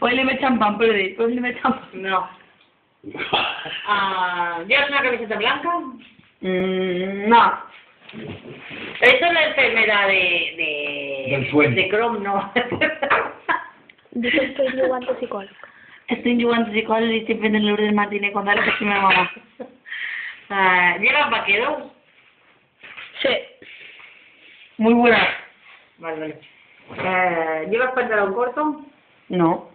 Ponle champán, perdí. Ponle champán. No. ¿Llevas una camiseta blanca? No. Eso es la enfermedad Del sueño. de Crohn, ¿no? Dice que estoy jugando psicólogo. Estoy jugando psicólogo y estoy viendo el Lourdes Martínez cuando era pequeña mamá. ¿Llevas vaqueros? Sí. Muy buena. Vale. ¿Llevas pantalón corto? No.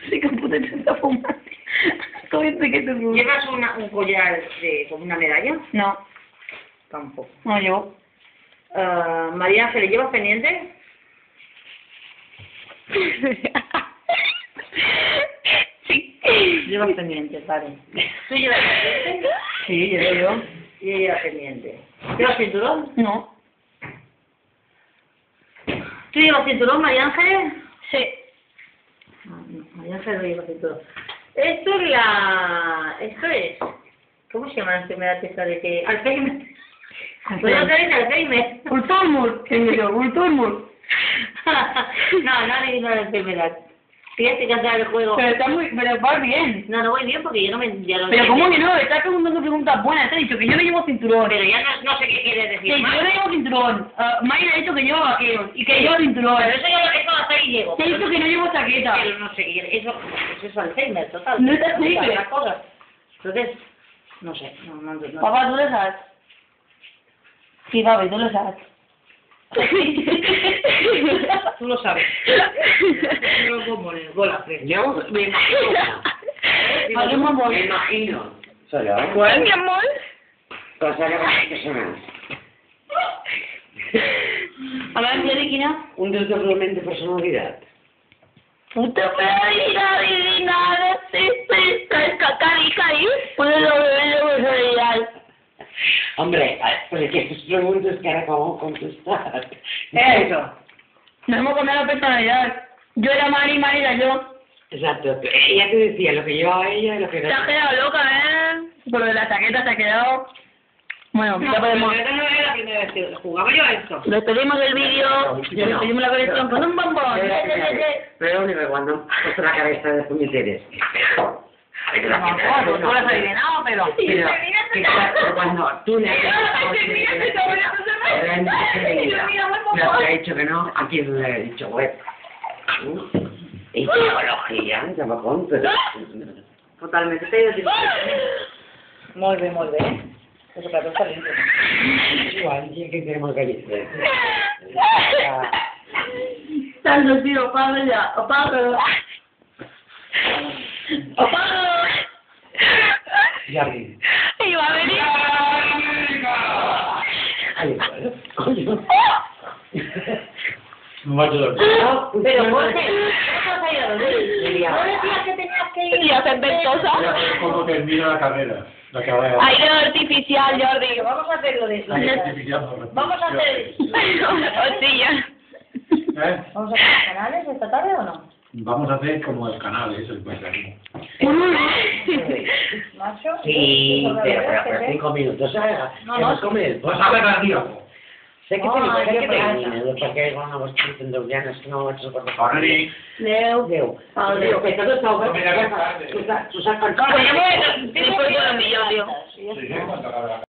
Sí que puta te está fumando. ¿Cómo dice que te fumas? ¿Llevas un collar con una medalla? No. Tampoco. No llevo. María Ángeles, ¿llevas pendiente? Sí. Llevas pendiente, vale. ¿Tú llevas pendiente? Sí, llevo yo. Y ella lleva pendiente. ¿Llevas cinturón? No. ¿Tú llevas cinturón, María Ángeles? Sí. No, María Ángeles no lleva cinturón. Esto es... ¿Cómo se llama la enfermedad esta de que... Alzheimer? ¿Puedo hacer Alzheimer? Ultormur. ¿Qué digo yo? Ultormur. No le digo la enfermedad. Fíjate que hacer el juego. Pero va bien. No voy bien porque yo no me... Ya lo Pero sé. ¿cómo que no? Estás preguntando preguntas buenas. Te he dicho que yo no llevo cinturón. Pero ya no sé qué quiere decir. Que yo más. no llevo cinturón. Mayra ha dicho que llevo vaqueros y que llevo cinturón. Pero eso hasta ahí llego. Te he dicho que no llevo chaqueta. Pero no sé qué quiere. Eso es Alzheimer, total. No es Alzheimer. Las cosas. Entonces, no sé. No. Papá, ¿tú lo sabes? Sí, papi, tú lo sabes. Tú lo sabes. No lo como en bola fresca. Yo me imagino. Vale, mamá. Me imagino. ¿Cuál, mi amor? Cosa que suena. A ver, Angeliquina. Un desdoblamiento de personalidad. Puta pedida divina, sí, cari, puedo verlo real. Hombre, pues es que estas preguntas que ahora acabamos de contestar. Eso. No hemos cambiado la personalidad. Yo era Mari, Mari era yo. Exacto. Ella te decía lo que llevaba ella y lo que Te no. has quedado loca, ¿eh? Por lo de la chaqueta se ha quedado... Bueno, ya podemos... Pero no era la primera vez que jugaba yo a esto. Despedimos el vídeo, despedimos la colección con un bombón. Pero único que cuando puso la cabeza de puñeteres. No, tú lo has adivinado, pero... Pero cuando tú le has le has dicho que no, ¿a quién le he dicho web? Y psicología, tampoco, pero... Totalmente, te digo. Muy bien. Eso para está limpio. Igual, sí que tenemos galletas. Tanto tío, apaga ya, apaga. Apaga. Ya vi. Iba a venir. Ay, coño. Pero Jorge, ¿cómo vas a ir a dormir? Ya. ¿No decías que tenías que ir? Y hacer ventosa. ¿Cómo termina la carrera? La carrera. Aire artificial, Jordi. Vamos a hacerlo de eso. Vamos a hacer... Hostia. ¿Eh? ¿Vamos a hacer los canales esta tarde o no? Vamos a hacer como el canal, es el bailarín. ¿Macho? Sí, pero 5 minutos, ¿sabes? No. Comer. Pues a ver, tío. Sé que No, tengo hay que que parar. perquè no ho estic entenent, ja no és que no ho vaig recordar. Bona nit. Adéu. Adéu, que tot està obert. Tu saps quan... Oye, bueno, sí, por todo el millón, tío. Sí, ¿cuánto cabrá?